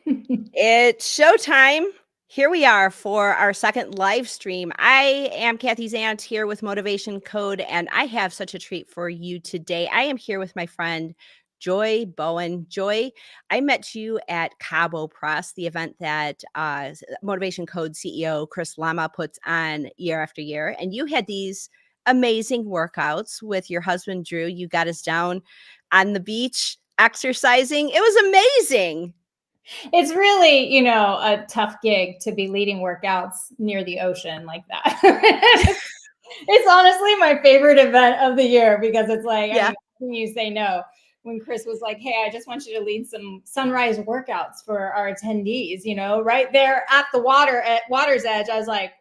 It's showtime. Here we are for our second live stream. I am Kathy Zant here with Motivation Code, and I have such a treat for you today. I am here with my friend Joy Bowen. Joy, I met you at Cabo Press, the event that Motivation Code CEO Chris Lama puts on year after year. And you had these amazing workouts with your husband, Drew. You got us down on the beach exercising. It was amazing. It's really, a tough gig to be leading workouts near the ocean like that. It's honestly my favorite event of the year because it's like, Yeah. you say no. When Chris was like, hey, I just want you to lead some sunrise workouts for our attendees, right there at the water's edge. I was like,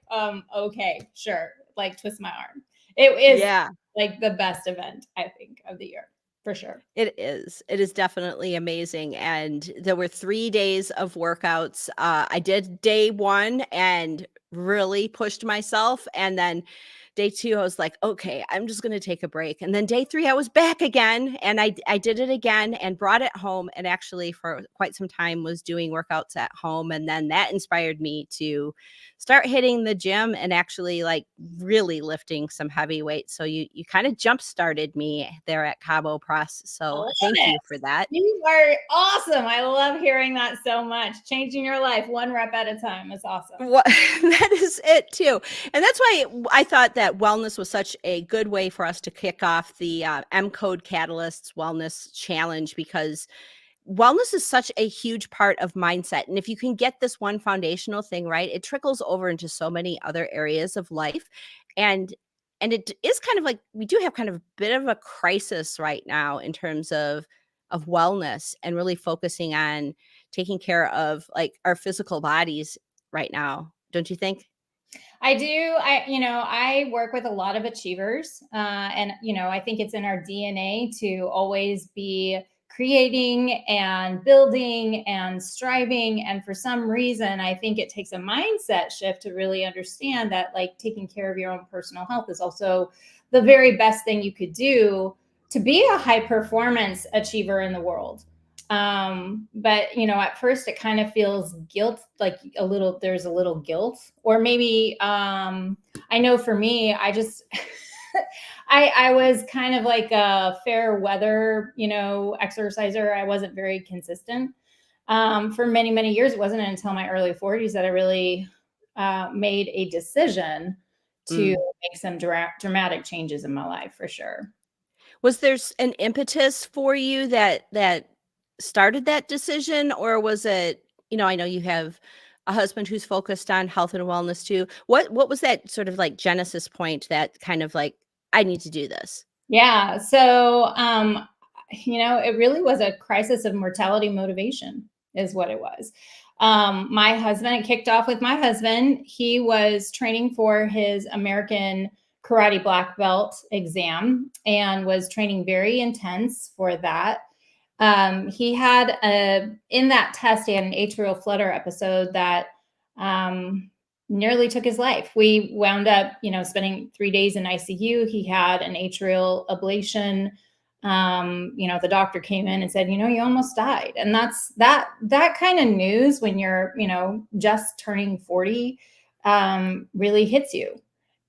okay, sure. Like twist my arm. It is Yeah. like the best event, I think, of the year for sure. It is. It is definitely amazing, and there were 3 days of workouts. I did day 1 and really pushed myself, and then day 2, I was like, "Okay, I'm just gonna take a break," and then day 3, I was back again, and I did it again and brought it home, and actually for quite some time was doing workouts at home, and then that inspired me to start hitting the gym and actually, like, really lifting some heavy weights. So you kinda jump-started me there at Cabo Press, I so love thank it. you for that. You are awesome. I love hearing that so much. Changing your life one rep at a time is awesome. What that is it too, and that's why I thought that wellness was such a good way for us to kick off the, MCode Catalysts Wellness Challenge, because wellness is such a huge part of mindset, and if you can get this one foundational thing right, it trickles over into so many other areas of life, and it is kind of like we do have kind of a bit of a crisis right now in terms of wellness and really focusing on taking care of, like, our physical bodies right now, don't you think? I do. I work with a lot of achievers. And, I think it's in our DNA to always be creating and building and striving. And for some reason, I think it takes a mindset shift to really understand that, like, taking care of your own personal health is also the very best thing you could do to be a high performance achiever in the world. But at first it kind of feels guilt, like there's a little guilt, or maybe I know for me, I just I was kind of like a fair weather, exerciser. I wasn't very consistent for many, many years. It wasn't until my early 40s that I really made a decision to Mm. make some dramatic changes in my life, for sure. Was there an impetus for you that started that decision, or was it, I know you have a husband who's focused on health and wellness too. What was that sort of like genesis point that kind of like, I need to do this? Yeah. So, it really was a crisis of mortality motivation, is what it was. My husband, it kicked off with my husband. He was training for his American karate black belt exam and was training very intense for that. He had in that test, he had an atrial flutter episode that nearly took his life. We wound up, spending 3 days in ICU. He had an atrial ablation. The doctor came in and said, you almost died. And that kind of news when you're, just turning 40, really hits you.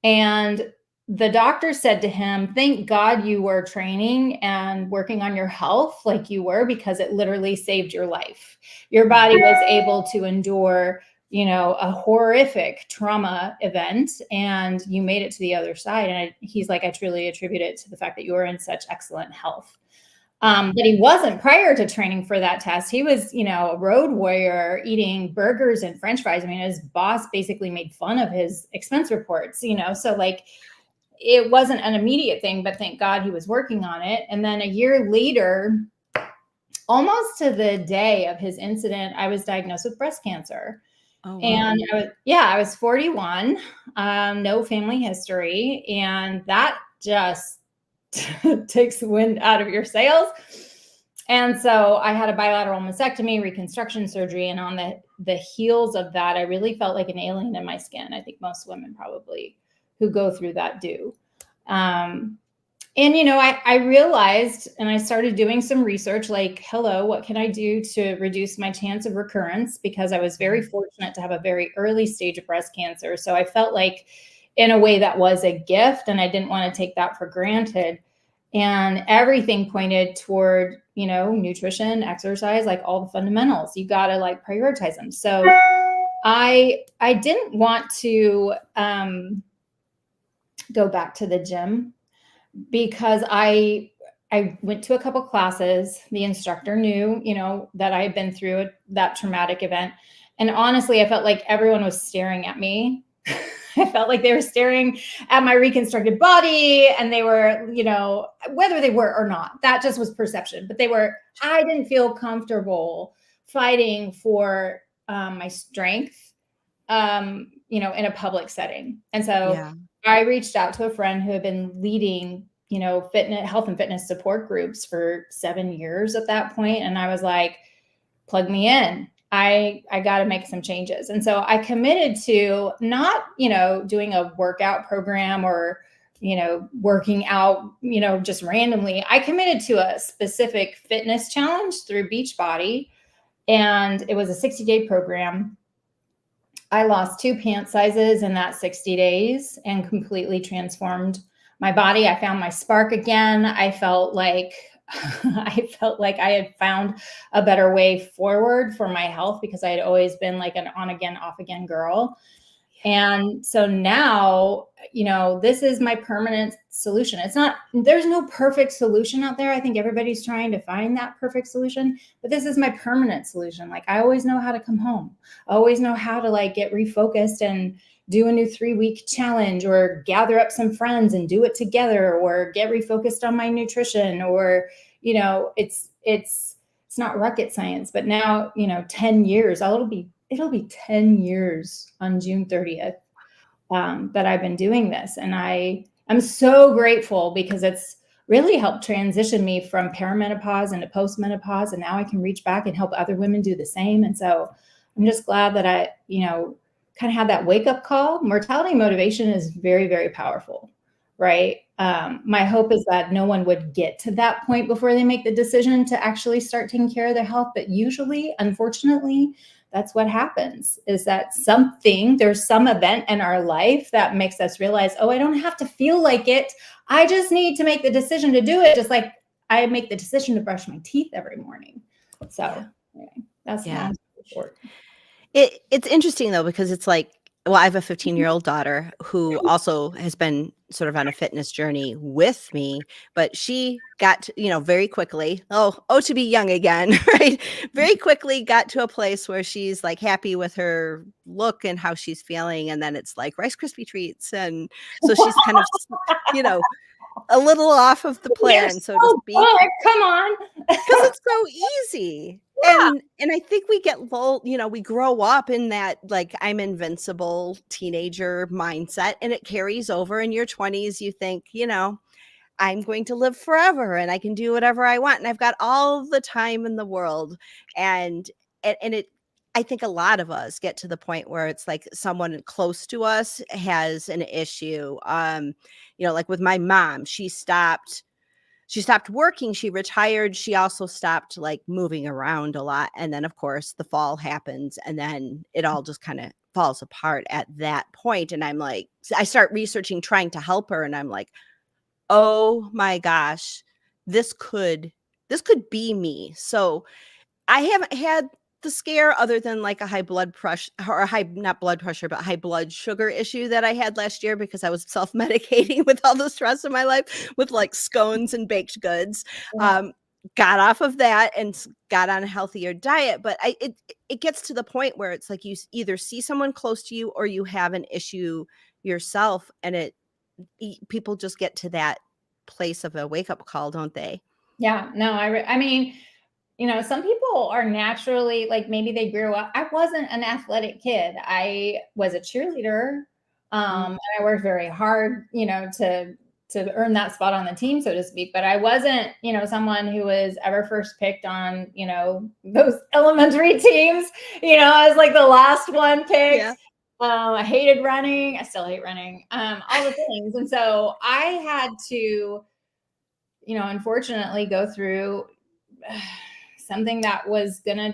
And the doctor said to him, thank God you were training and working on your health like you were, because it literally saved your life. Your body was able to endure, a horrific trauma event, and you made it to the other side. And he's like, I truly attribute it to the fact that you were in such excellent health. But he wasn't prior to training for that test. He was, a road warrior eating burgers and French fries. I mean, his boss basically made fun of his expense reports, so like, it wasn't an immediate thing, but thank God he was working on it. And then a year later, almost to the day of his incident, I was diagnosed with breast cancer. Oh, wow. And I was 41, no family history. And that just takes the wind out of your sails. And so I had a bilateral mastectomy, reconstruction surgery. And on the heels of that, I really felt like an alien in my skin. I think most women probably who go through that do. And, you know, I realized, and I started doing some research, like, hello, what can I do to reduce my chance of recurrence? Because I was very fortunate to have a very early stage of breast cancer. So I felt like in a way that was a gift, and I didn't want to take that for granted. And everything pointed toward, you know, nutrition, exercise, like all the fundamentals. You got to like prioritize them. So I didn't want to go back to the gym because I went to a couple classes. The instructor knew, you know, that I had been through that traumatic event. And honestly, I felt like everyone was staring at me. I felt like they were staring at my reconstructed body, and they were, you know, whether they were or not, that just was perception, but I didn't feel comfortable fighting for my strength, you know, in a public setting. And so Yeah. I reached out to a friend who had been leading, you know, fitness, health and fitness support groups for 7 years at that point. And I was like, plug me in. I got to make some changes. And so I committed to not, you know, doing a workout program or, you know, working out, you know, just randomly. I committed to a specific fitness challenge through Beachbody. And it was a 60-day program. I lost 2 pant sizes in that 60 days and completely transformed my body. I found my spark again. I felt like I had found a better way forward for my health because I had always been like an on again, off again girl. And so now, you know, this is my permanent solution. There's no perfect solution out there. I think everybody's trying to find that perfect solution, but this is my permanent solution. Like, I always know how to come home. I always know how to like get refocused and do a new 3-week challenge, or gather up some friends and do it together, or get refocused on my nutrition, or, you know, it's not rocket science. But now, you know, 10 years, it'll be 10 years on June 30th that I've been doing this. And I'm so grateful because it's really helped transition me from perimenopause into postmenopause. And now I can reach back and help other women do the same. And so I'm just glad that I, you know, kind of had that wake up call. Mortality motivation is very, very powerful, right? My hope is that no one would get to that point before they make the decision to actually start taking care of their health. But usually, unfortunately, that's what happens, is that there's some event in our life that makes us realize, oh, I don't have to feel like it. I just need to make the decision to do it. Just like I make the decision to brush my teeth every morning. So anyway, that's long story short. It's interesting though, because it's like, well, I have a 15-year-old daughter who also has been sort of on a fitness journey with me, but she got to, you know, very quickly, to be young again, right? Very quickly got to a place where she's like happy with her look and how she's feeling. And then it's like Rice Krispie treats. And so she's kind of, you know, a little off of the plan, so to speak. Good. Come on. Because it's so easy. Yeah. And I think we get you know, we grow up in that like I'm invincible teenager mindset, and it carries over in your 20s. You think, you know, I'm going to live forever and I can do whatever I want and I've got all the time in the world. And it I think a lot of us get to the point where it's like someone close to us has an issue. You know, like with my mom, she stopped working, she retired, she also stopped like moving around a lot. And then of course the fall happens, and then it all just kind of falls apart at that point. And I'm like, I start researching, trying to help her, and I'm like, oh my gosh, this could be me. So I haven't had the scare other than like a high blood pressure, or not blood pressure, but high blood sugar issue that I had last year because I was self-medicating with all the stress in my life with like scones and baked goods. Yeah. Got off of that and got on a healthier diet. But it gets to the point where it's like you either see someone close to you or you have an issue yourself, and people just get to that place of a wake-up call, don't they? Yeah. No, I mean, you know, some people are naturally like, maybe they grew up. I wasn't an athletic kid. I was a cheerleader. And I worked very hard, you know, to earn that spot on the team, so to speak. But I wasn't, you know, someone who was ever first picked on, you know, those elementary teams. You know, I was like the last one picked. Yeah. I hated running. I still hate running. All the things. And so I had to unfortunately go through something that was going to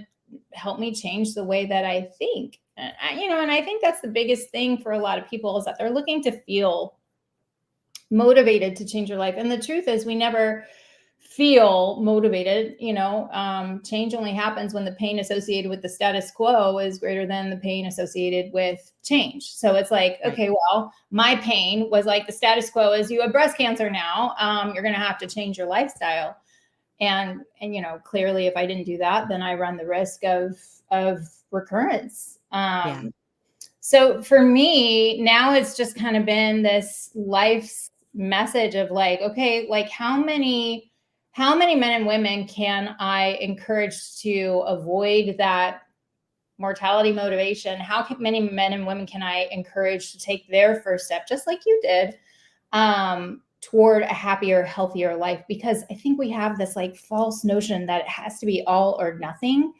help me change the way that I think. And I think that's the biggest thing for a lot of people, is that they're looking to feel motivated to change your life. And the truth is, we never feel motivated. Change only happens when the pain associated with the status quo is greater than the pain associated with change. So it's like, okay, well, my pain was like, the status quo is you have breast cancer now. You're going to have to change your lifestyle. And clearly, if I didn't do that, then I run the risk of recurrence. So for me now, it's just kind of been this life's message of like, okay, like how many men and women can I encourage to avoid that mortality motivation? How many men and women can I encourage to take their first step, just like you did, toward a happier, healthier life? Because I think we have this like false notion that it has to be all or nothing.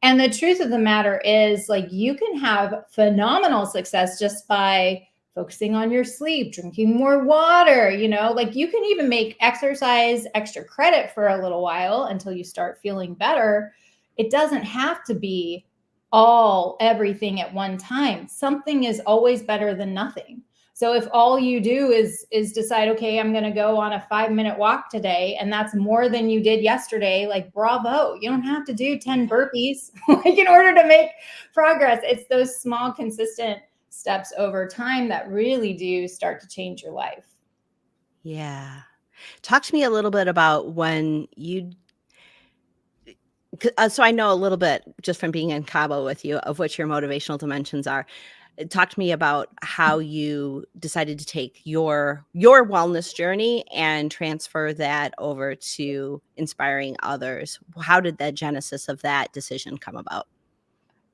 And the truth of the matter is, like, you can have phenomenal success just by focusing on your sleep, drinking more water, like you can even make exercise extra credit for a little while until you start feeling better. It doesn't have to be everything at one time. Something is always better than nothing. So if all you do is decide, okay, I'm going to go on a 5-minute walk today, and that's more than you did yesterday, like, bravo. You don't have to do 10 burpees like in order to make progress. It's those small, consistent steps over time that really do start to change your life. Yeah. Talk to me a little bit about when so I know a little bit just from being in Cabo with you of what your motivational dimensions are. Talk to me about how you decided to take your wellness journey and transfer that over to inspiring others. How did the genesis of that decision come about?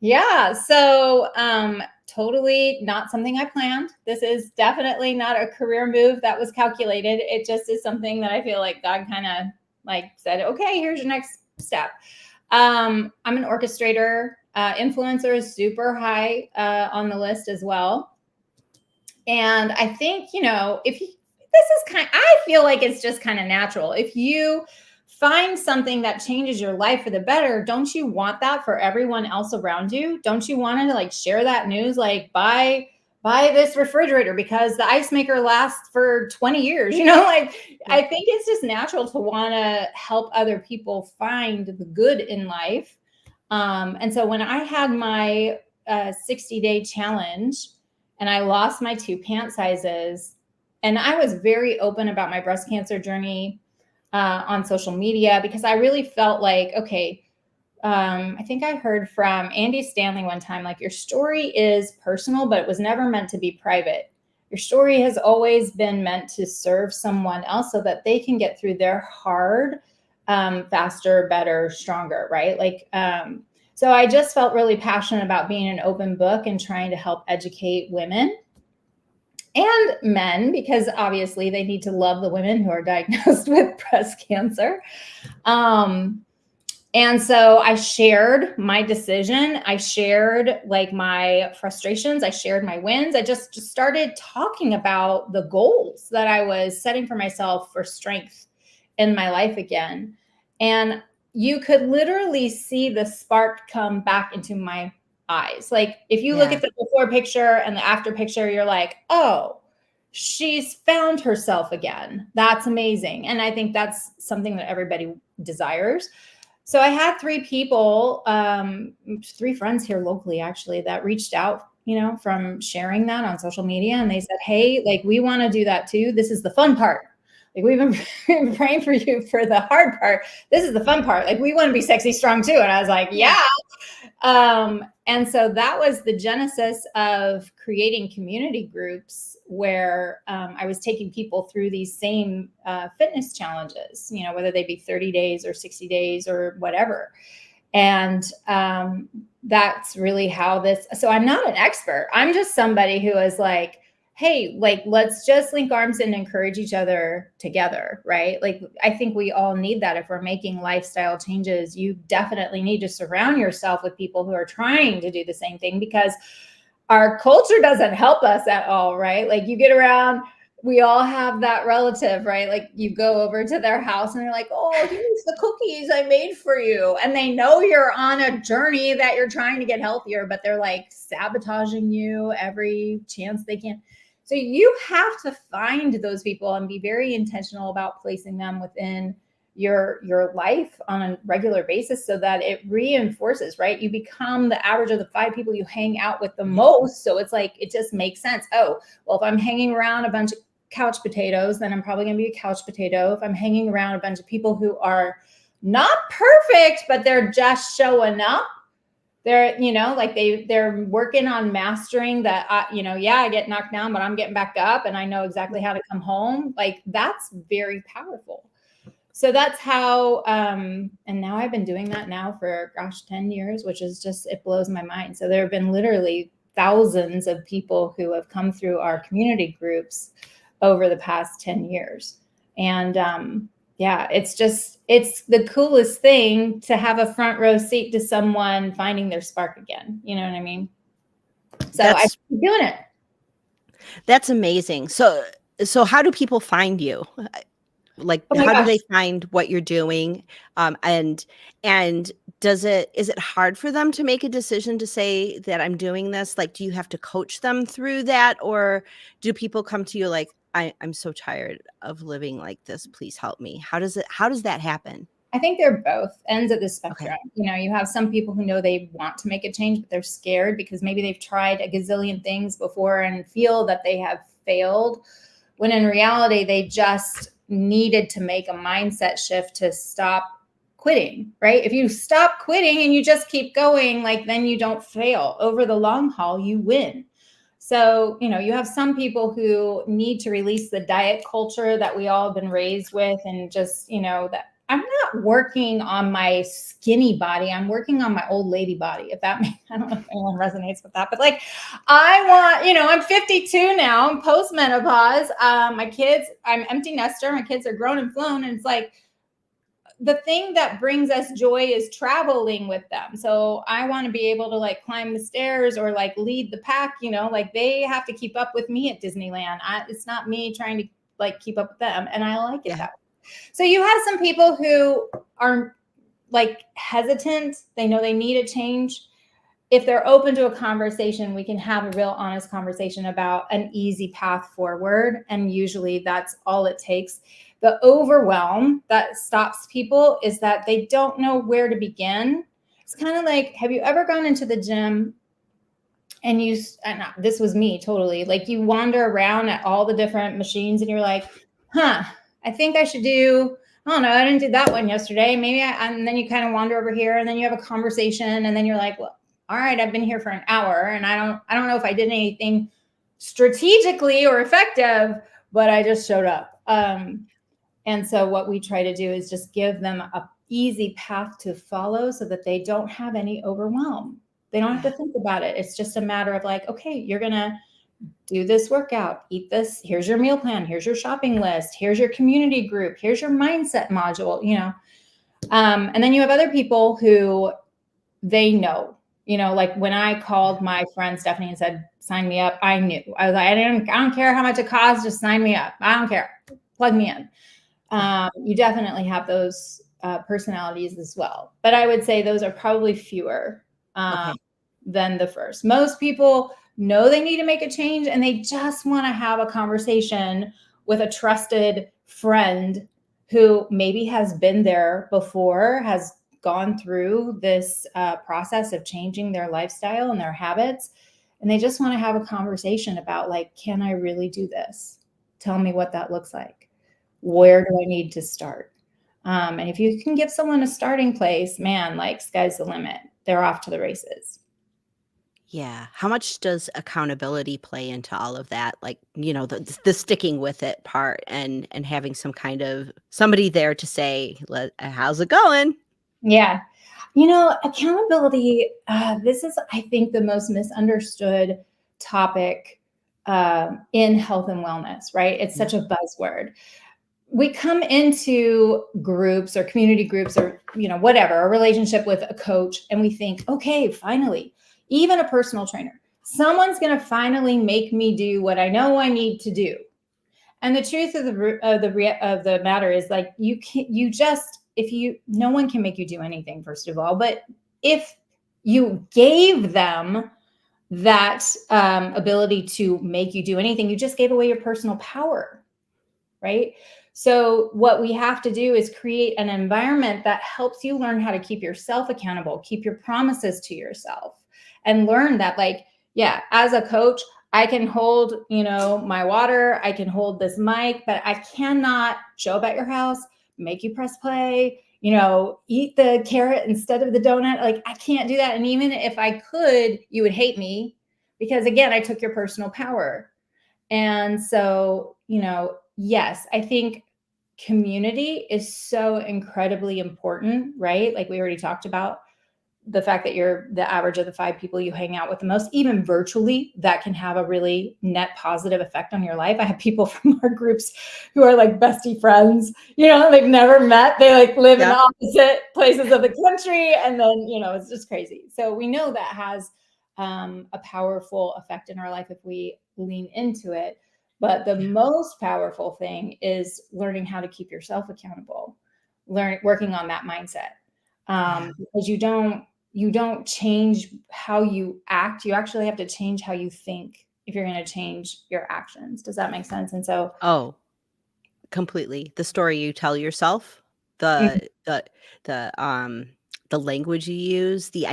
Yeah. So, totally not something I planned. This is definitely not a career move that was calculated. It just is something that I feel like God kind of like said, okay, here's your next step. I'm an orchestrator. Influencer is super high on the list as well. And I think, I feel like it's just kind of natural. If you find something that changes your life for the better, don't you want that for everyone else around you? Don't you want to like share that news? Like, buy this refrigerator because the ice maker lasts for 20 years, I think it's just natural to want to help other people find the good in life. And so when I had my 60-day challenge and I lost my 2 pant sizes, and I was very open about my breast cancer journey on social media, because I really felt like, okay, I think I heard from Andy Stanley one time, like, your story is personal, but it was never meant to be private. Your story has always been meant to serve someone else so that they can get through their hard faster, better, stronger, right? Like, so I just felt really passionate about being an open book and trying to help educate women and men, because obviously they need to love the women who are diagnosed with breast cancer. And so I shared my decision. I shared like my frustrations. I shared my wins. I just started talking about the goals that I was setting for myself for strength in my life again. And you could literally see the spark come back into my eyes. Like, if you look at the before picture and the after picture, you're like, oh, she's found herself again. That's amazing. And I think that's something that everybody desires. So I had 3 people, 3 friends here locally, actually, that reached out, from sharing that on social media. And they said, hey, like, we want to do that too. This is the fun part. Like, we've been praying for you for the hard part. This is the fun part. Like, we want to be sexy strong too. And I was like, yeah. And so that was the genesis of creating community groups where I was taking people through these same fitness challenges, whether they be 30 days or 60 days or whatever. And that's really how so I'm not an expert. I'm just somebody who is like, hey, like, let's just link arms and encourage each other together, right? Like, I think we all need that. If we're making lifestyle changes, you definitely need to surround yourself with people who are trying to do the same thing, because our culture doesn't help us at all, right? Like, you get around, We all have that relative, right? Like you go over to their house and they're like, oh, here's the cookies I made for you. And they know you're on a journey that you're trying to get healthier, but they're like sabotaging you every chance they can. So you have to find those people and be very intentional about placing them within your life on a regular basis so that it reinforces, right? You become the average of the 5 people you hang out with the most. So it's like, it just makes sense. Oh, well, if I'm hanging around a bunch of couch potatoes, then I'm probably going to be a couch potato. If I'm hanging around a bunch of people who are not perfect, but they're just showing up, they're, like they're working on mastering that, yeah, I get knocked down, but I'm getting back up and I know exactly how to come home. Like that's very powerful. So that's how, and now I've been doing that now for 10 years, which is just, it blows my mind. So there have been literally thousands of people who have come through our community groups over the past 10 years. And yeah, it's the coolest thing to have a front row seat to someone finding their spark again. You know what I mean? So I keep doing it. That's amazing. So how do people find you? Like, how do they find what you're doing? And is it hard for them to make a decision to say that I'm doing this? Like, do you have to coach them through that? Or do people come to you like, I'm so tired of living like this. Please help me. How does that happen? I think they're both ends of the spectrum. Okay. You have some people who know they want to make a change, but they're scared because maybe they've tried a gazillion things before and feel that they have failed, when in reality, they just needed to make a mindset shift to stop quitting, right? If you stop quitting and you just keep going, like then you don't fail. Over the long haul, you win. So, you have some people who need to release the diet culture that we all have been raised with, and just, that I'm not working on my skinny body. I'm working on my old lady body. If that makes, I don't know if anyone resonates with that, but like, I want, I'm 52 now, I'm postmenopause. My kids, I'm empty nester. My kids are grown and flown. And it's like, the thing that brings us joy is traveling with them. So I want to be able to like climb the stairs or like lead the pack, like they have to keep up with me at Disneyland. It's not me trying to like keep up with them. And I like it that way. So you have some people who are like hesitant. They know they need a change. If they're open to a conversation, we can have a real honest conversation about an easy path forward. And usually that's all it takes. The overwhelm that stops people is that they don't know where to begin. It's kind of like, have you ever gone into the gym and this was me totally, like you wander around at all the different machines and you're like, I think I should do, I don't know, I didn't do that one yesterday. Maybe and then you kind of wander over here and then you have a conversation and then you're like, well, all right, I've been here for an hour and I don't know if I did anything strategically or effective, but I just showed up. And so what we try to do is just give them a easy path to follow so that they don't have any overwhelm. They don't have to think about it. It's just a matter of like, okay, you're going to do this workout, eat this. Here's your meal plan. Here's your shopping list. Here's your community group. Here's your mindset module, and then you have other people who they know, like when I called my friend Stephanie and said, sign me up, I knew. I was like, I don't care how much it costs, just sign me up. I don't care. Plug me in. You definitely have those personalities as well. But I would say those are probably fewer than the first. Most people know they need to make a change and they just want to have a conversation with a trusted friend who maybe has been there before, has gone through this process of changing their lifestyle and their habits. And they just want to have a conversation about like, can I really do this? Tell me what that looks like. Where do I need to start? And if you can give someone a starting place, man, like sky's the limit. They're off to the races. Yeah. How much does accountability play into all of that? Like, the sticking with it part and having some kind of somebody there to say, how's it going? Yeah. Accountability, this is, I think, the most misunderstood topic in health and wellness, right? It's such a buzzword. We come into groups or community groups or, whatever, a relationship with a coach, and we think, okay, finally, even a personal trainer, someone's going to finally make me do what I know I need to do. And the truth of the matter is, like, you can't, you just, if you, no one can make you do anything, first of all, but if you gave them that ability to make you do anything, you just gave away your personal power, right? So what we have to do is create an environment that helps you learn how to keep yourself accountable, keep your promises to yourself, and learn that, like, yeah, as a coach, I can hold, my water, I can hold this mic, but I cannot show up at your house, make you press play, eat the carrot instead of the donut. Like, I can't do that. And even if I could, you would hate me, because again, I took your personal power. And so, yes, I think community is so incredibly important, right? Like we already talked about, the fact that you're the average of the 5 people you hang out with the most, even virtually, that can have a really net positive effect on your life. I have people from our groups who are like bestie friends, they've never met. They like live in opposite places of the country. And then, it's just crazy. So we know that has a powerful effect in our life if we lean into it. But the most powerful thing is learning how to keep yourself accountable, working on that mindset. Because you don't change how you act. You actually have to change how you think if you're going to change your actions. Does that make sense? And so, completely. The story you tell yourself, the language you use, the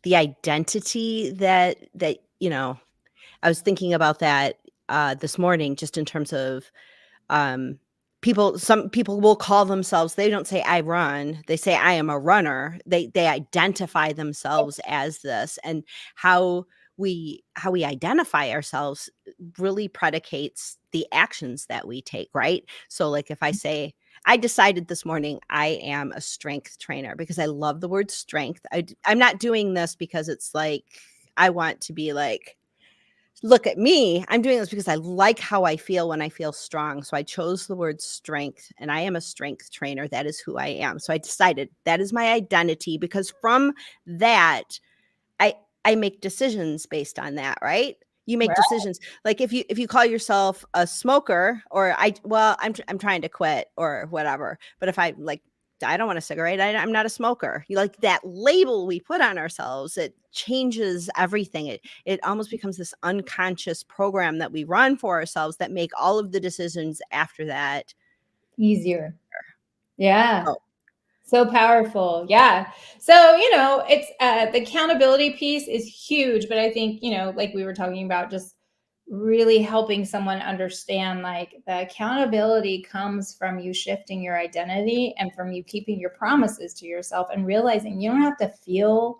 identity that I was thinking about that this morning, just in terms of some people will call themselves, they don't say I run, they say I am a runner. They identify themselves as this, and how we identify ourselves really predicates the actions that we take, right? So like if I say, I decided this morning I am a strength trainer because I love the word strength. I'm not doing this because it's like I want to be like, look at me. I'm doing this because I like how I feel when I feel strong. So I chose the word strength, and I am a strength trainer. That is who I am. So I decided that is my identity, because from that, I make decisions based on that, right? You make decisions. Like if you call yourself a smoker, or I'm trying to quit or whatever. But if I like, I don't want a cigarette, I'm not a smoker. You like that label we put on ourselves, it changes everything. It almost becomes this unconscious program that we run for ourselves that make all of the decisions after that easier. Yeah. Oh. So powerful. Yeah. So, it's the accountability piece is huge, but I think, like we were talking about, just really helping someone understand, like, the accountability comes from you shifting your identity and from you keeping your promises to yourself and realizing you don't have to feel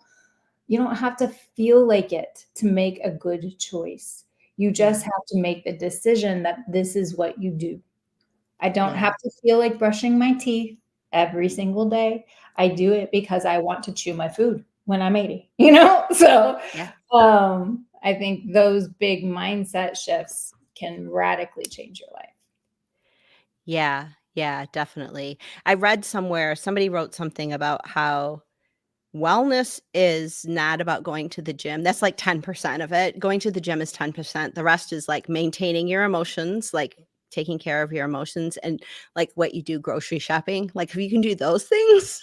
like it to make a good choice. You just have to make the decision that this is what you do. I don't have to feel like brushing my teeth every single day. I do it because I want to chew my food when I'm 80, So I think those big mindset shifts can radically change your life. Yeah, definitely. I read somewhere, somebody wrote something about how wellness is not about going to the gym. That's like 10% of it. Going to the gym is 10%. The rest is like maintaining your emotions, like taking care of your emotions, and like what you do grocery shopping. Like if you can do those things,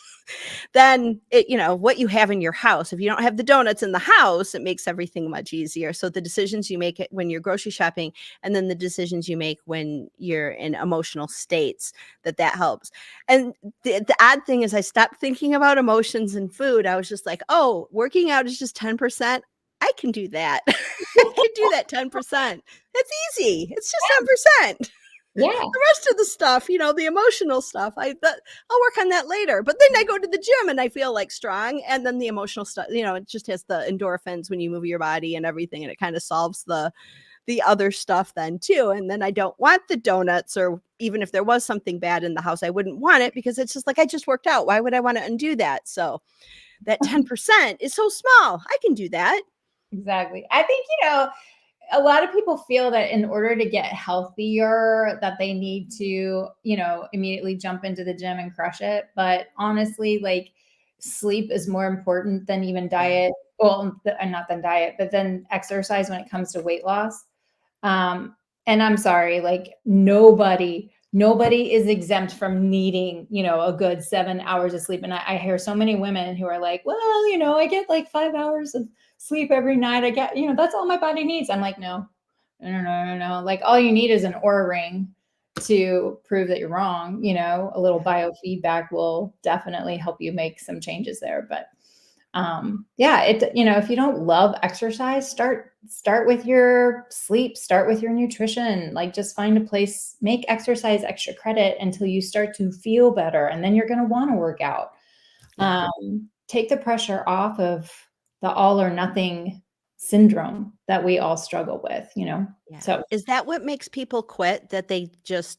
then what you have in your house. If you don't have the donuts in the house, it makes everything much easier. So the decisions you make when you're grocery shopping, and then the decisions you make when you're in emotional states, that helps. And the odd thing is I stopped thinking about emotions and food. I was just like, oh, working out is just 10%. I can do that. I can do that 10%. That's easy. It's just 10%. Yeah. The rest of the stuff, the emotional stuff, I'll work on that later. But then I go to the gym and I feel like strong. And then the emotional stuff, it just has the endorphins when you move your body and everything. And it kind of solves the other stuff then too. And then I don't want the donuts, or even if there was something bad in the house, I wouldn't want it, because it's just like, I just worked out. Why would I want to undo that? So that 10% is so small. I can do that. Exactly. I think, a lot of people feel that in order to get healthier, that they need to, immediately jump into the gym and crush it. But honestly, like, sleep is more important than even diet. Well, and not than diet, but then exercise when it comes to weight loss. And And I'm sorry, like nobody is exempt from needing, a good 7 hours of sleep. And I hear so many women who are like, well, I get like 5 hours of sleep every night. I get, that's all my body needs. I'm like, no, no, no, no, no, no. Like all you need is an Aura ring to prove that you're wrong. A little biofeedback will definitely help you make some changes there. But yeah, if you don't love exercise, start with your sleep, start with your nutrition, like just find a place, make exercise extra credit until you start to feel better, and then you're going to want to work out. Take the pressure off of the all or nothing syndrome that we all struggle with. Yeah. So Is that what makes people quit? That they just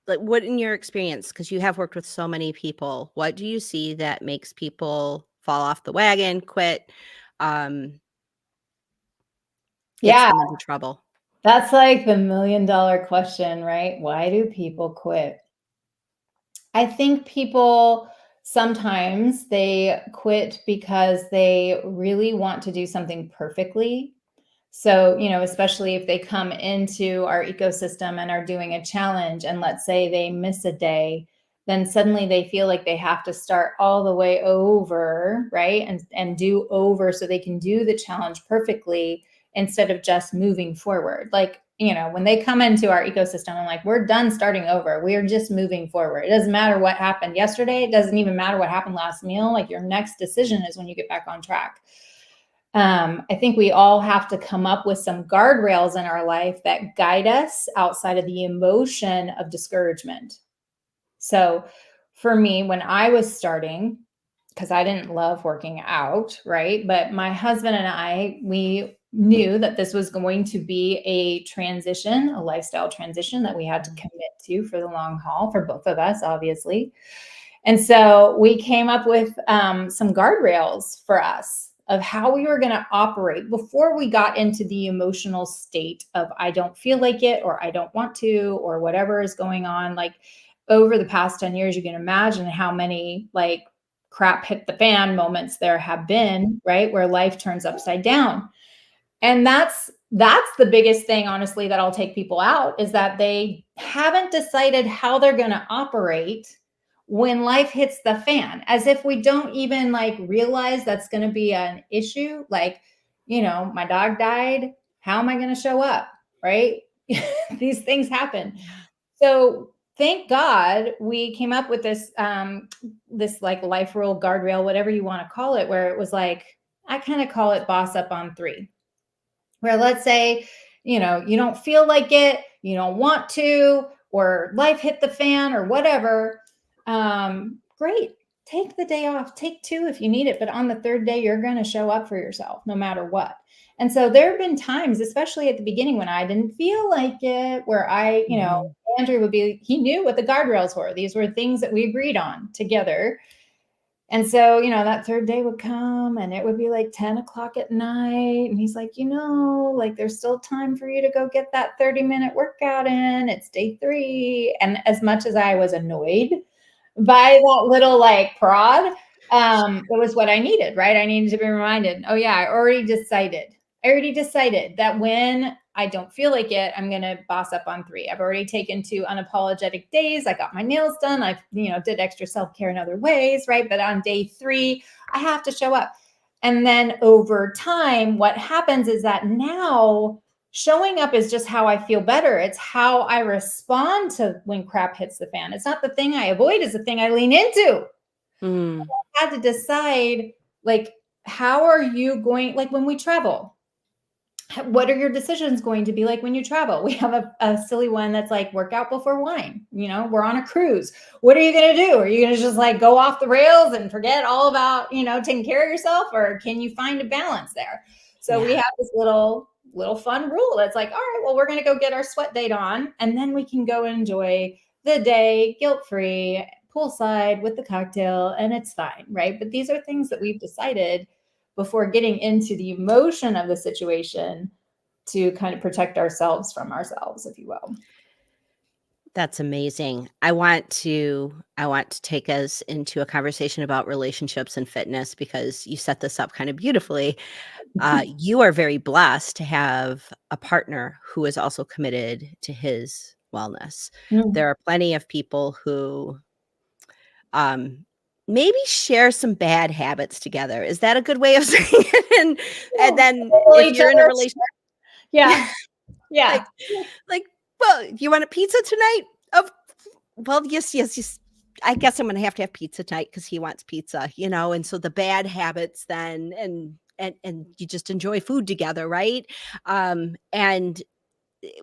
like, what in your experience, because you have worked with so many people, what do you see that makes people fall off the wagon, quit, gets yeah, them into trouble? that's like the $1,000,000 question, right? Why do people quit? I think people sometimes they quit because they really want to do something perfectly. So, especially if they come into our ecosystem and are doing a challenge, and let's say they miss a day, then suddenly they feel like they have to start all the way over, right? And do over so they can do the challenge perfectly instead of just moving forward. Like, when they come into our ecosystem, I'm like, we're done starting over. We're just moving forward. It doesn't matter what happened yesterday. It doesn't even matter what happened last meal. Like your next decision is when you get back on track. I think we all have to come up with some guardrails in our life that guide us outside of the emotion of discouragement. So for me, when I was starting, because I didn't love working out, right? But my husband and I, we knew that this was going to be a transition, a lifestyle transition that we had to commit to for the long haul for both of us, obviously. And so we came up with some guardrails for us of how we were going to operate before we got into the emotional state of I don't feel like it, or I don't want to, or whatever is going on. Like over the past 10 years, you can imagine how many like crap hit the fan moments there have been, right? Where life turns upside down. And that's the biggest thing, honestly, that I'll take people out, is that they haven't decided how they're going to operate when life hits the fan, as if we don't even like realize that's going to be an issue. Like, my dog died. How am I going to show up? Right? These things happen. So thank God we came up with this, this like life rule, guardrail, whatever you want to call it, where it was like, I kind of call it boss up on 3, where let's say, you don't feel like it, you don't want to, or life hit the fan or whatever. Great. Take the day off, take 2 if you need it. But on the 3rd day, you're going to show up for yourself no matter what. And so there have been times, especially at the beginning when I didn't feel like it, where Andrew would be, he knew what the guardrails were. These were things that we agreed on together. And so, that 3rd day would come and it would be like 10 o'clock at night. And he's like, like there's still time for you to go get that 30-minute workout in. It's day 3. And as much as I was annoyed by that little like prod, it was what I needed, right? I needed to be reminded, oh yeah, I already decided that when I don't feel like it, I'm going to boss up on 3. I've already taken 2 unapologetic days. I got my nails done. I, did extra self-care in other ways, right? But on day 3, I have to show up. And then over time, what happens is that now showing up is just how I feel better. It's how I respond to when crap hits the fan. It's not the thing I avoid, it's the thing I lean into. I had to decide, like, how are you going, like when we travel, what are your decisions going to be like when you travel? We have a silly one that's like work out before wine. We're on a cruise. What are you going to do? Are you going to just like go off the rails and forget all about, taking care of yourself? Or can you find a balance there? So we have this little fun rule that's like, all right, well, we're going to go get our sweat date on, and then we can go enjoy the day guilt-free poolside with the cocktail, and it's fine, right? But these are things that we've decided before getting into the emotion of the situation to kind of protect ourselves from ourselves, if you will. That's amazing. I want to take us into a conversation about relationships and fitness, because you set this up kind of beautifully. You are very blessed to have a partner who is also committed to his wellness. Mm. There are plenty of people who um, maybe share some bad habits together. Is that a good way of saying it? And Oh, then well, if each you're in a other. relationship, Yeah. Yeah. like like, well, you want a pizza tonight? Of well, yes, yes, yes. I guess I'm gonna have to have pizza tonight because he wants pizza, and so the bad habits then and you just enjoy food together, right? And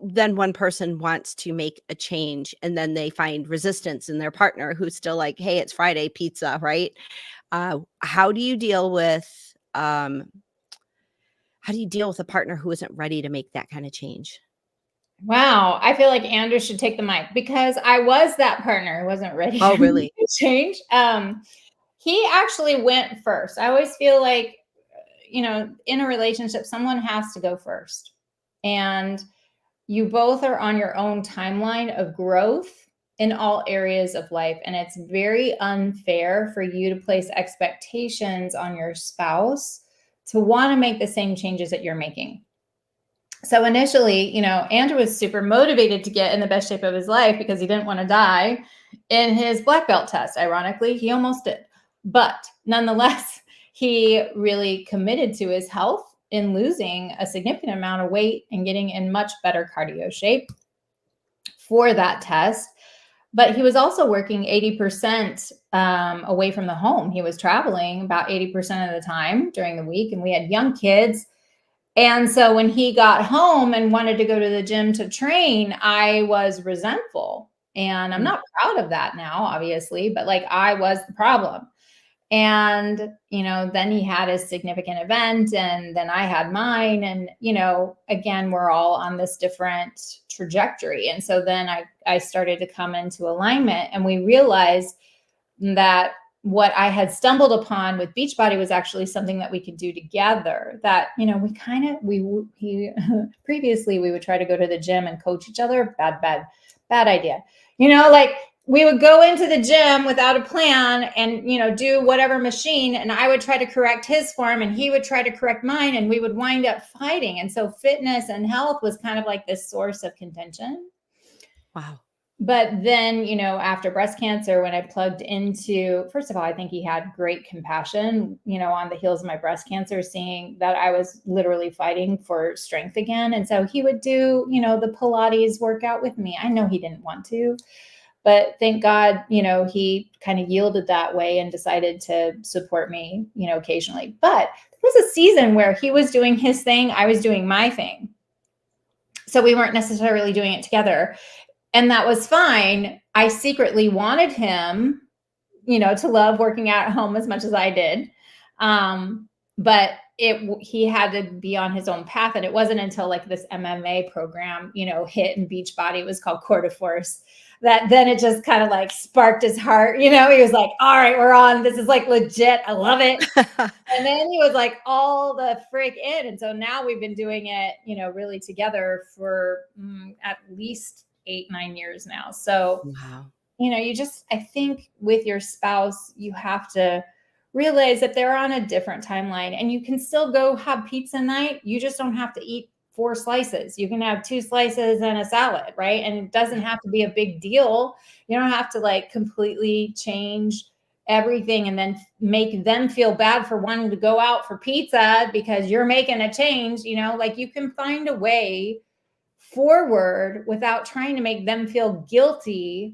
then one person wants to make a change and then they find resistance in their partner who's still like, "Hey, it's Friday, pizza," right? How do you deal with how do you deal with a partner who isn't ready to make that kind of change? Wow. I feel like Andrew should take the mic because I was that partner who wasn't ready Oh, to make really? a change. He actually went first. I always feel like, in a relationship, someone has to go first. And you both are on your own timeline of growth in all areas of life. And it's very unfair for you to place expectations on your spouse to want to make the same changes that you're making. So initially, Andrew was super motivated to get in the best shape of his life because he didn't want to die in his black belt test. Ironically, he almost did. But nonetheless, he really committed to his health in losing a significant amount of weight and getting in much better cardio shape for that test. But he was also working 80% away from the home. He was traveling about 80% of the time during the week, and we had young kids. And so when he got home and wanted to go to the gym to train, I was resentful. And I'm Mm. not proud of that now, obviously, but like I was the problem. And, then he had his significant event and then I had mine. And, again, we're all on this different trajectory. And so then I started to come into alignment and we realized that what I had stumbled upon with Beachbody was actually something that we could do together. That, he previously we would try to go to the gym and coach each other. Bad idea. Like we would go into the gym without a plan and, do whatever machine. And I would try to correct his form and he would try to correct mine. And we would wind up fighting. And so fitness and health was kind of like this source of contention. Wow. But then, after breast cancer, when I plugged into, first of all, I think he had great compassion, on the heels of my breast cancer, seeing that I was literally fighting for strength again. And so he would do, the Pilates workout with me. I know he didn't want to, but thank God, he kind of yielded that way and decided to support me, occasionally. But there was a season where he was doing his thing, I was doing my thing. So we weren't necessarily doing it together. And that was fine. I secretly wanted him, to love working out at home as much as I did. But he had to be on his own path. And it wasn't until like this MMA program, hit in Beachbody, it was called Core Force, that then it just kind of like sparked his heart. He was like, all right, we're on. This is like legit. I love it. And then he was like all the frick in. And so now we've been doing it, really together for at least 8-9 years now. So, Wow. I think with your spouse, you have to realize that they're on a different timeline and you can still go have pizza night. You just don't have to eat 4 slices. You can have 2 slices and a salad, right? And it doesn't have to be a big deal. You don't have to like completely change everything and then make them feel bad for wanting to go out for pizza because you're making a change. Like you can find a way forward without trying to make them feel guilty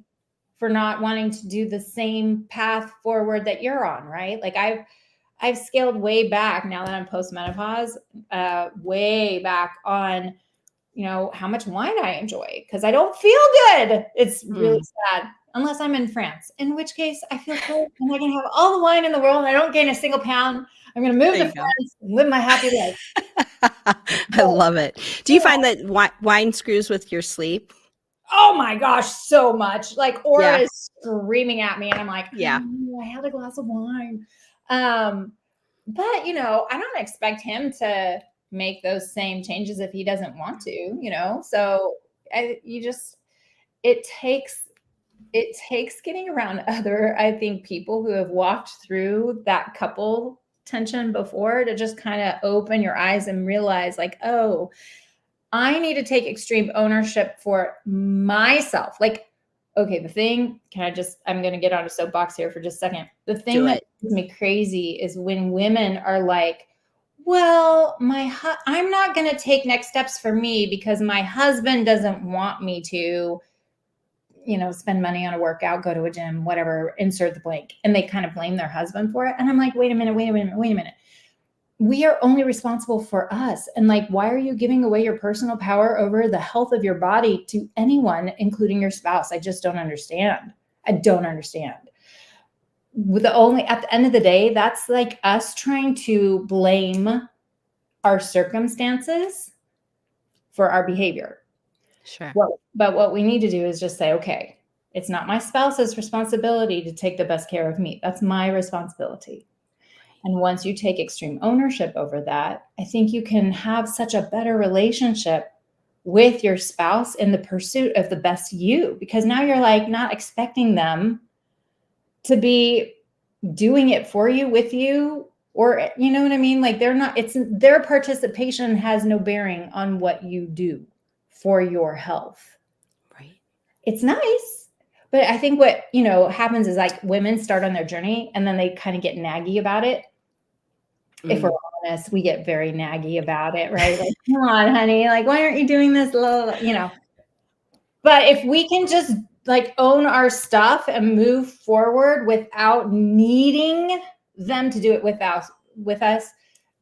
for not wanting to do the same path forward that you're on, right? Like I've scaled way back now that I'm post-menopause, way back on, how much wine I enjoy because I don't feel good. It's really sad unless I'm in France, in which case I feel great and I can have all the wine in the world and I don't gain a single pound. I'm going to move There to you go. France and live my happy life. I love it. Do you find that wine screws with your sleep? Oh my gosh, so much. Like Aura Yeah. is screaming at me and I'm like, Yeah. I had a glass of wine. But I don't expect him to make those same changes if he doesn't want to. So it takes getting around other, I think, people who have walked through that couple tension before to just kind of open your eyes and realize like, oh, I need to take extreme ownership for myself. Like, okay, I'm going to get on a soapbox here for just a second. The thing Do that it. makes me crazy is when women are like, well, I'm not going to take next steps for me because my husband doesn't want me to, spend money on a workout, go to a gym, whatever, insert the blank. And they kind of blame their husband for it. And I'm like, wait a minute. We are only responsible for us. And like, why are you giving away your personal power over the health of your body to anyone, including your spouse? I just don't understand. I don't understand. At the end of the day, that's like us trying to blame our circumstances for our behavior. Sure. But what we need to do is just say, okay, it's not my spouse's responsibility to take the best care of me. That's my responsibility. And once you take extreme ownership over that, I think you can have such a better relationship with your spouse in the pursuit of the best you, because now you're like not expecting them to be doing it for you, with you, or, you know what I mean? Like their participation has no bearing on what you do for your health. Right. It's nice. But I think what, happens is like women start on their journey and then they kind of get naggy about it. If we're honest, we get very naggy about it, right? Like, come on, honey, like, why aren't you doing this? But if we can just like own our stuff and move forward without needing them to do it with us,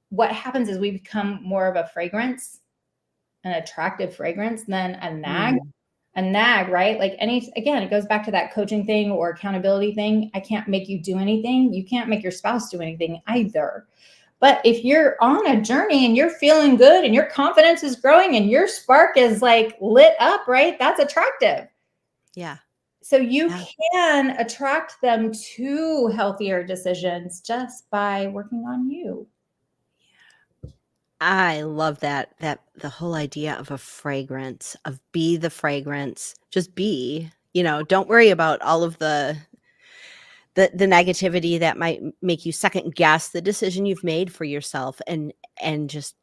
what happens is we become more of a fragrance, an attractive fragrance than a nag, right? Like again, it goes back to that coaching thing or accountability thing. I can't make you do anything. You can't make your spouse do anything either. But if you're on a journey and you're feeling good and your confidence is growing and your spark is like lit up, right? That's attractive. Yeah. So you can attract them to healthier decisions just by working on you. I love that the whole idea of a fragrance, of be the fragrance, just be, don't worry about all of the negativity that might make you second guess the decision you've made for yourself, and just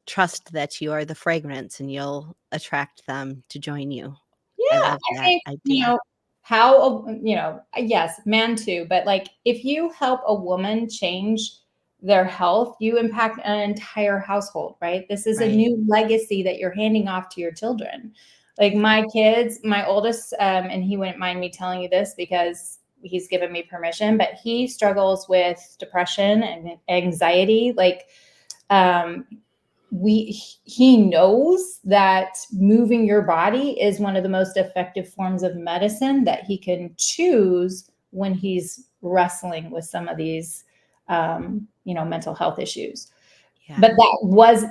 trust that you are the fragrance and you'll attract them to join you. I Yeah, love I that think, idea. yes, man too, but like if you help a woman change their health, you impact an entire household, right? This is a Right. new legacy that you're handing off to your children. Like my kids, my oldest, and he wouldn't mind me telling you this because he's given me permission, but he struggles with depression and anxiety. Like, he knows that moving your body is one of the most effective forms of medicine that he can choose when he's wrestling with some of these, mental health issues. Yeah. But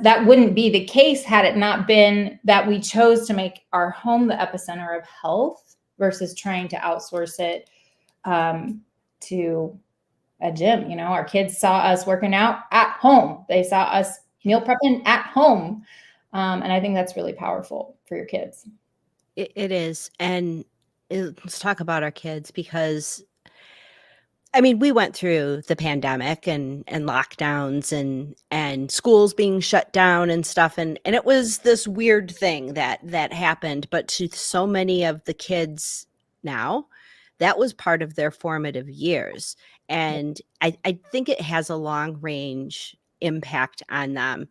that wouldn't be the case had it not been that we chose to make our home the epicenter of health versus trying to outsource it to a gym. Our kids saw us working out at home. They saw us meal prepping at home. And I think that's really powerful for your kids. It is. And let's talk about our kids, because I mean, we went through the pandemic and lockdowns and schools being shut down and stuff, and it was this weird thing that happened. But to so many of the kids now, that was part of their formative years, and I think it has a long range impact on them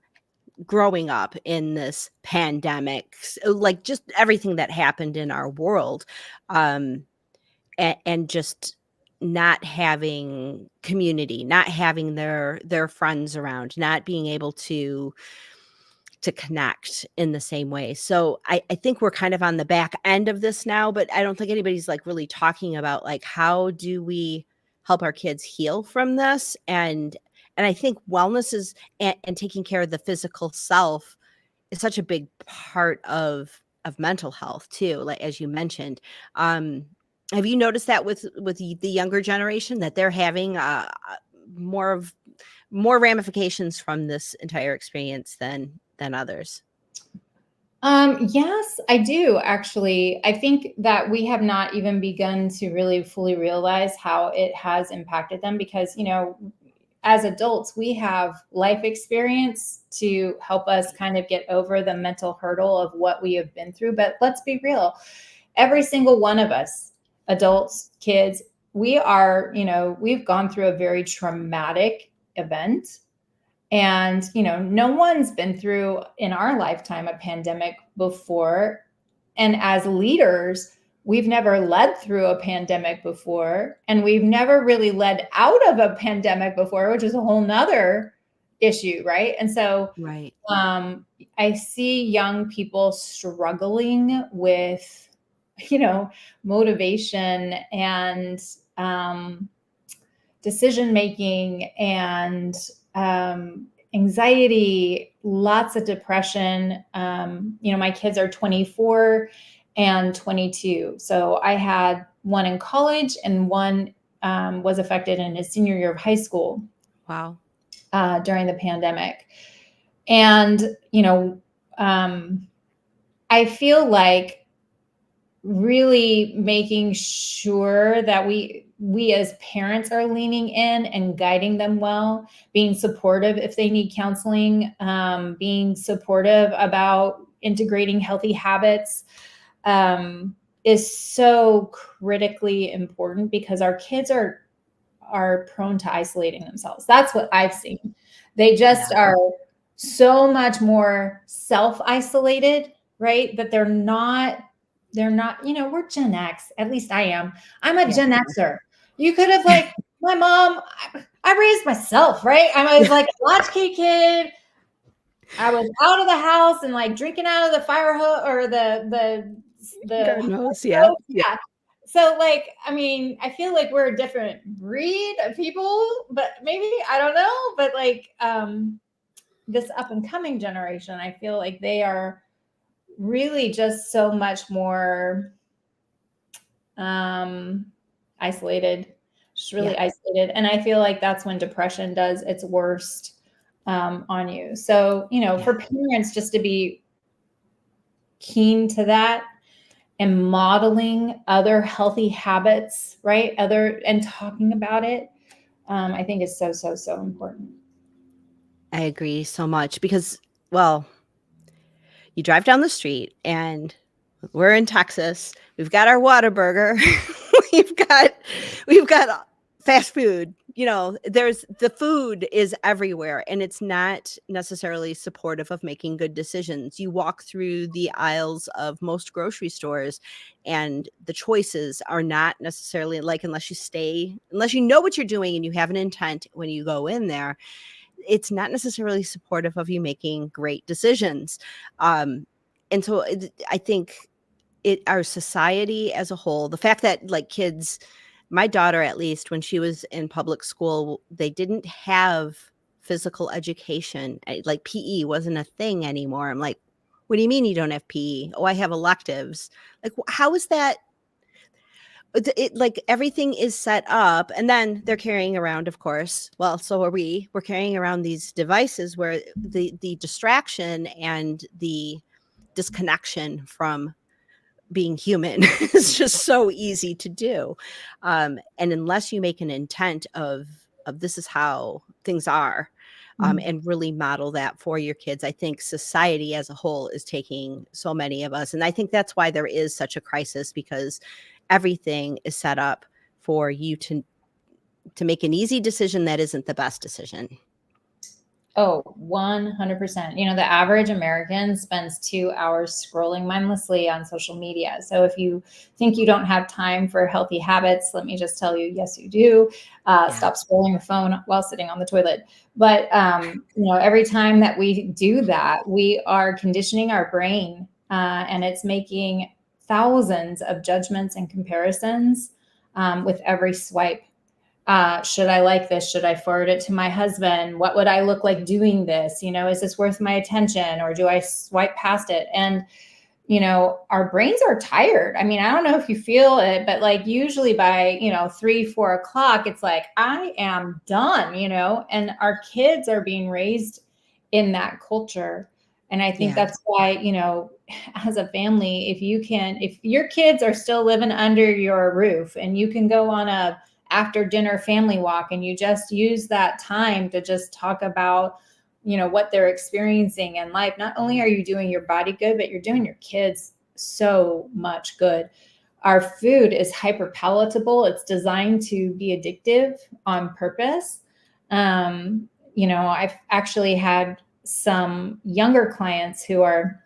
growing up in this pandemic, like just everything that happened in our world, and just not having community, not having their friends around, not being able to connect in the same way. So I think we're kind of on the back end of this now, but I don't think anybody's like really talking about like, how do we help our kids heal from this? And I think wellness is and taking care of the physical self is such a big part of mental health too, like as you mentioned. Have you noticed that with the younger generation, that they're having more ramifications from this entire experience than others? Yes, I do actually. I think that we have not even begun to really fully realize how it has impacted them because, as adults, we have life experience to help us kind of get over the mental hurdle of what we have been through. But let's be real. Every single one of us, adults, kids, we are, we've gone through a very traumatic event. And, no one's been through in our lifetime a pandemic before. And as leaders, we've never led through a pandemic before. And we've never really led out of a pandemic before, which is a whole nother issue, right? And so Right. I see young people struggling with, motivation and decision making and anxiety, lots of depression. My kids are 24 and 22. So I had one in college and one was affected in his senior year of high school. Wow. During the pandemic. And, I feel like really making sure that we as parents are leaning in and guiding them well, being supportive if they need counseling, being supportive about integrating healthy habits, is so critically important because our kids are prone to isolating themselves. That's what I've seen. They just are so much more self-isolated, right? That they're not, we're Gen X. At least I am. I'm a Gen Xer. You could have my mom, I raised myself, right? I was like a latchkey kid. I was out of the house and drinking out of the fire hose or the God knows, yeah. So I feel like we're a different breed of people, but maybe, I don't know, but this up and coming generation, I feel like they are really just so much more isolated, just really isolated. And I feel like that's when depression does its worst on you. So, for parents just to be keen to that and modeling other healthy habits, right? And talking about it, I think is so, so, so important. I agree so much because, well, you drive down the street and we're in Texas. We've got our Whataburger. we've got fast food. There's the food is everywhere, and it's not necessarily supportive of making good decisions. You walk through the aisles of most grocery stores, and the choices are not necessarily unless you know what you're doing and you have an intent when you go in there, it's not necessarily supportive of you making great decisions. And so I think our society as a whole, the fact that kids, my daughter, at least when she was in public school, they didn't have physical education. Like PE wasn't a thing anymore. I'm like, what do you mean you don't have PE? Oh, I have electives. How is that? Everything is set up, and then they're carrying around, of course, well, so are we're carrying around these devices where the distraction and the disconnection from being human is just so easy to do. And unless you make an intent of this is how things are, and really model that for your kids, I think society as a whole is taking so many of us. And I think that's why there is such a crisis, because everything is set up for you to make an easy decision that isn't the best decision. Oh, 100%. The average American spends 2 hours scrolling mindlessly on social media. So if you think you don't have time for healthy habits, let me just tell you, yes, you do. Stop scrolling your phone while sitting on the toilet. But, every time that we do that, we are conditioning our brain, and it's making thousands of judgments and comparisons with every swipe. Should I like this? Should I forward it to my husband? What would I look like doing this? Is this worth my attention, or do I swipe past it? And, our brains are tired. I don't know if you feel it, but usually by, 3-4 o'clock, it's like, I am done, and our kids are being raised in that culture. And I think that's why, as a family, if your kids are still living under your roof and you can go on a after dinner family walk, and you just use that time to just talk about, what they're experiencing in life. Not only are you doing your body good, but you're doing your kids so much good. Our food is hyper palatable. It's designed to be addictive on purpose. I've actually had some younger clients who are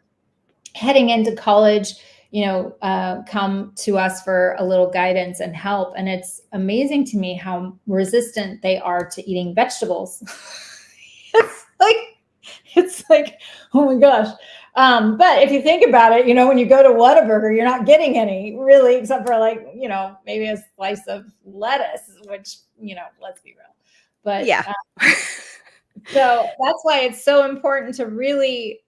heading into college, come to us for a little guidance and help. And it's amazing to me how resistant they are to eating vegetables. it's like, oh my gosh. But if you think about it, when you go to Whataburger, you're not getting any really, except for maybe a slice of lettuce, which, let's be real. But yeah. So that's why it's so important to really,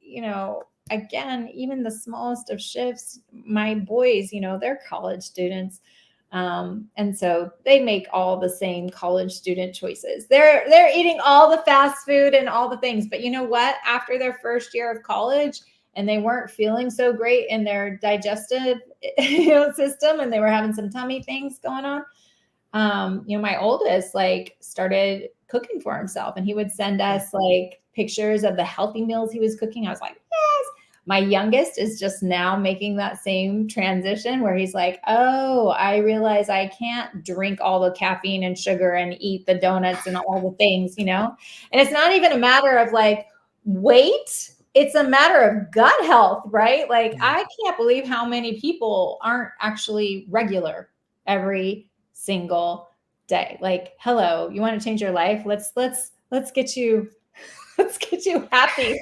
again, even the smallest of shifts, my boys, they're college students. And so they make all the same college student choices. They're eating all the fast food and all the things. But you know what? After their first year of college and they weren't feeling so great in their digestive system, and they were having some tummy things going on, my oldest started cooking for himself, and he would send us pictures of the healthy meals he was cooking. I was like, yes. My youngest is just now making that same transition where he's like, oh, I realize I can't drink all the caffeine and sugar and eat the donuts and all the things, and it's not even a matter of weight. It's a matter of gut health, right? I can't believe how many people aren't actually regular every single day. Hello, you want to change your life? Let's get you happy.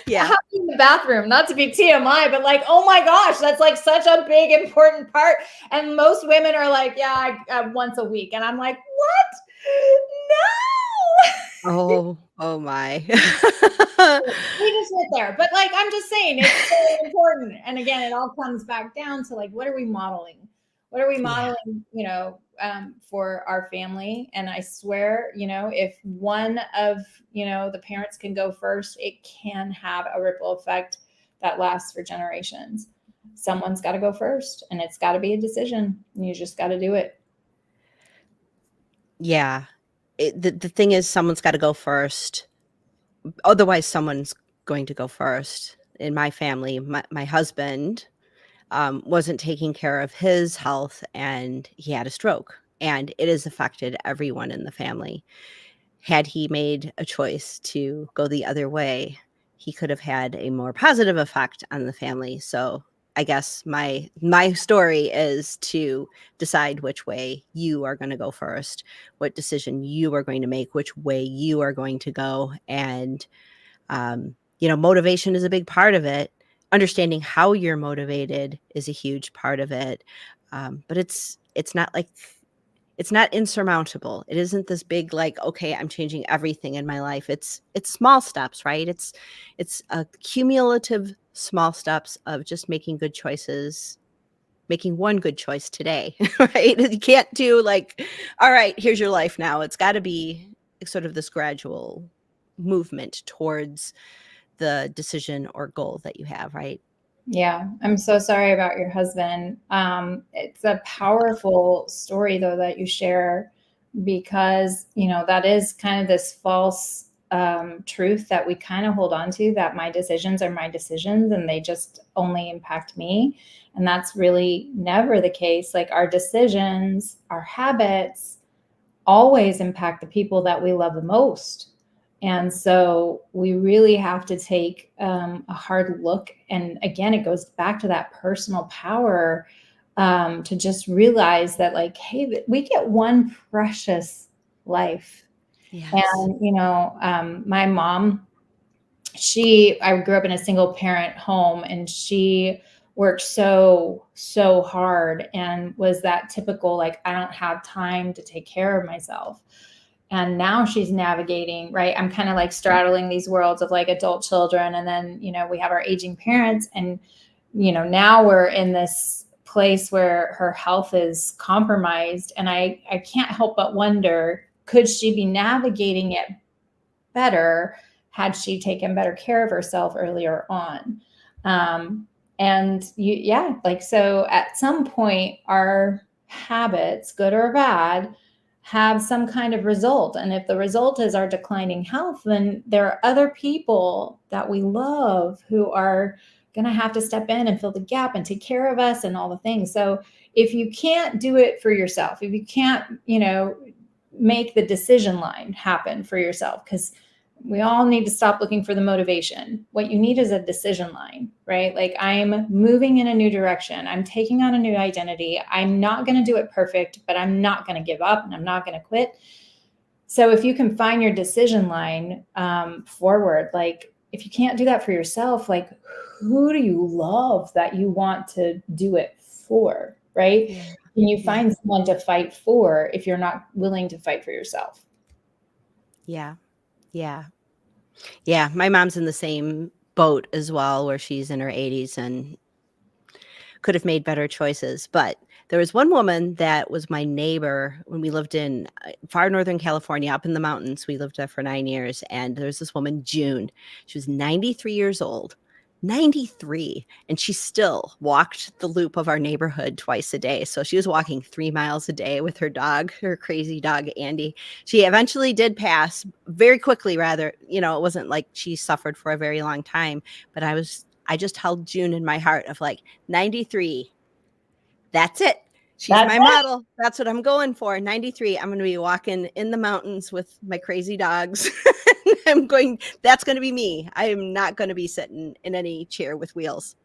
Yeah. Happy in the bathroom, not to be TMI, but oh my gosh, that's such a big, important part. And most women are I once a week. And I'm like, what? No. Oh my. We just sit there. But I'm just saying, it's so important. And again, it all comes back down to what are we modeling? What are we modeling, for our family? And I swear, if one of, the parents can go first, it can have a ripple effect that lasts for generations. Someone's got to go first, and it's got to be a decision. And you just got to do it. Yeah. The thing is, someone's got to go first. Otherwise, someone's going to go first. In my family, my husband wasn't taking care of his health, and he had a stroke, and it has affected everyone in the family. Had he made a choice to go the other way, he could have had a more positive effect on the family. So I guess my story is to decide which way you are going to go first, what decision you are going to make, which way you are going to go. And, motivation is a big part of it. Understanding how you're motivated is a huge part of it. But it's not insurmountable. It isn't this big, okay, I'm changing everything in my life. It's small steps, right? It's a cumulative small steps of just making good choices, making one good choice today, right? You can't do all right, here's your life now. It's got to be sort of this gradual movement towards the decision or goal that you have, right? Yeah, I'm so sorry about your husband. It's a powerful story, though, that you share, because, that is kind of this false truth that we kind of hold on to, that my decisions are my decisions and they just only impact me. And that's really never the case. Our decisions, our habits always impact the people that we love the most. And so we really have to take a hard look. And again, it goes back to that personal power, to just realize that hey, we get one precious life. Yes. And, my mom, I grew up in a single parent home, and she worked so hard and was that typical, I don't have time to take care of myself. And now she's navigating, right? I'm kind of straddling these worlds of adult children. And then, we have our aging parents, and, now we're in this place where her health is compromised. And I can't help but wonder, could she be navigating it better had she taken better care of herself earlier on? So at some point, our habits, good or bad, have some kind of result. And if the result is our declining health, then there are other people that we love who are going to have to step in and fill the gap and take care of us and all the things. So if you can't do it for yourself, if you can't, make the decision line happen for yourself, because we all need to stop looking for the motivation. What you need is a decision line, right? Like, I'm moving in a new direction. I'm taking on a new identity. I'm not going to do it perfect, but I'm not going to give up and I'm not going to quit. So if you can find your decision line forward, like, if you can't do that for yourself, like, who do you love that you want to do it for, right? Yeah. Can you find someone to fight for if you're not willing to fight for yourself? Yeah. Yeah. Yeah. My mom's in the same boat as well, where she's in her 80s and could have made better choices. But there was one woman that was my neighbor when we lived in far northern California, up in the mountains. We lived there for 9 years. And there was this woman, June. She was 93 years old. 93, and she still walked the loop of our neighborhood twice a day. So she was walking 3 miles a day with her dog, her crazy dog Andy. She eventually did pass very quickly, rather. It wasn't like she suffered for a very long time, but I just held June in my heart of like, 93, that's it. She's my model. That's what I'm going for. 93. I'm going to be walking in the mountains with my crazy dogs. That's going to be me. I am not going to be sitting in any chair with wheels.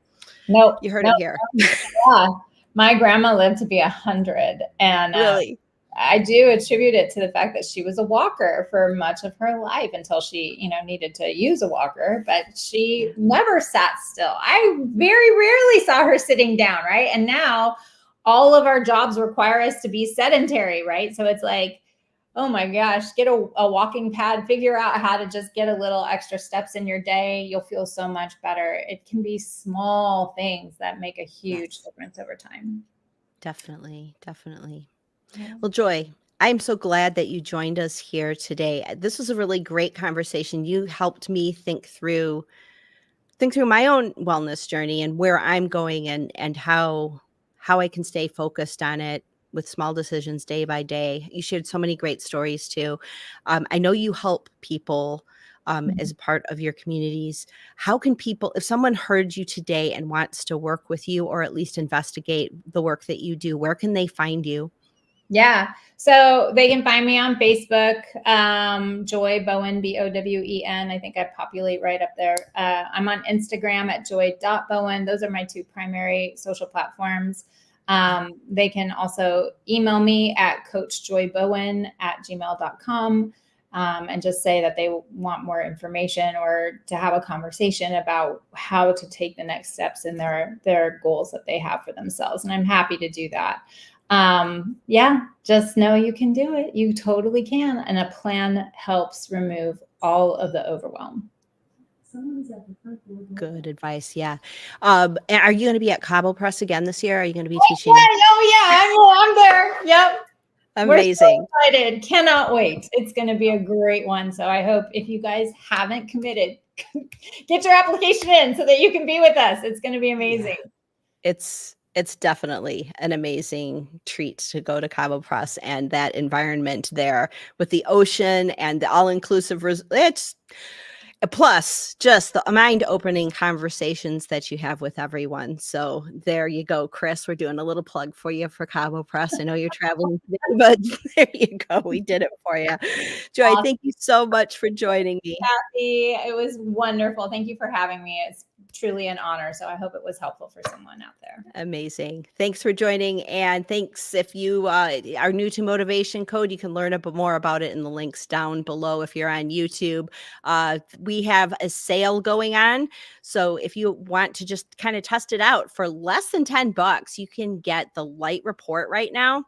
Nope. You heard it here. Yeah. My grandma lived to be 100. And really, I do attribute it to the fact that she was a walker for much of her life until she, needed to use a walker, but she never sat still. I very rarely saw her sitting down, right? And now all of our jobs require us to be sedentary, right? So it's like, oh my gosh, get a walking pad, figure out how to just get a little extra steps in your day. You'll feel so much better. It can be small things that make a huge difference over time. Definitely. Yeah. Well, Joy, I'm so glad that you joined us here today. This was a really great conversation. You helped me think through my own wellness journey and where I'm going, and how I can stay focused on it with small decisions day by day. You shared so many great stories too. I know you help people as a part of your communities. How can people, if someone heard you today and wants to work with you or at least investigate the work that you do, where can they find you? Yeah. So they can find me on Facebook, Joy Bowen, Bowen. I think I populate right up there. I'm on Instagram at joy.bowen. Those are my two primary social platforms. They can also email me at coachjoybowen@gmail.com and just say that they want more information or to have a conversation about how to take the next steps in their goals that they have for themselves. And I'm happy to do that. Just know you can do it. You totally can. And a plan helps remove all of the overwhelm. Good advice. Yeah. Are you going to be at Cabo Press again this year? Are you going to be teaching? I'm there. Yep. Amazing. We're so excited. Cannot wait. It's going to be a great one. So I hope if you guys haven't committed, get your application in so that you can be with us. It's going to be amazing. Yeah. It's definitely an amazing treat to go to Cabo Press and that environment there with the ocean and the all-inclusive. It's plus just the mind-opening conversations that you have with everyone. So there you go, Chris. We're doing a little plug for you for Cabo Press. I know you're traveling today, but there you go. We did it for you. Joy, awesome. Thank you so much for joining me. Kathy, it was wonderful. Thank you for having me. It's truly an honor. So I hope it was helpful for someone out there. Amazing. Thanks for joining. And thanks. If you are new to Motivation Code, you can learn more about it in the links down below. If you're on YouTube, we have a sale going on. So if you want to just kind of test it out for less than $10, you can get the light report right now.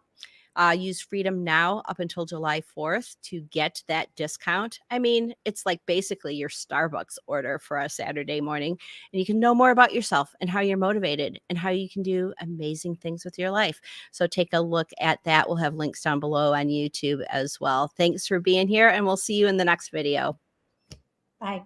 Use Freedom Now up until July 4th to get that discount. I mean, it's like basically your Starbucks order for a Saturday morning, and you can know more about yourself and how you're motivated and how you can do amazing things with your life. So take a look at that. We'll have links down below on YouTube as well. Thanks for being here, and we'll see you in the next video. Bye.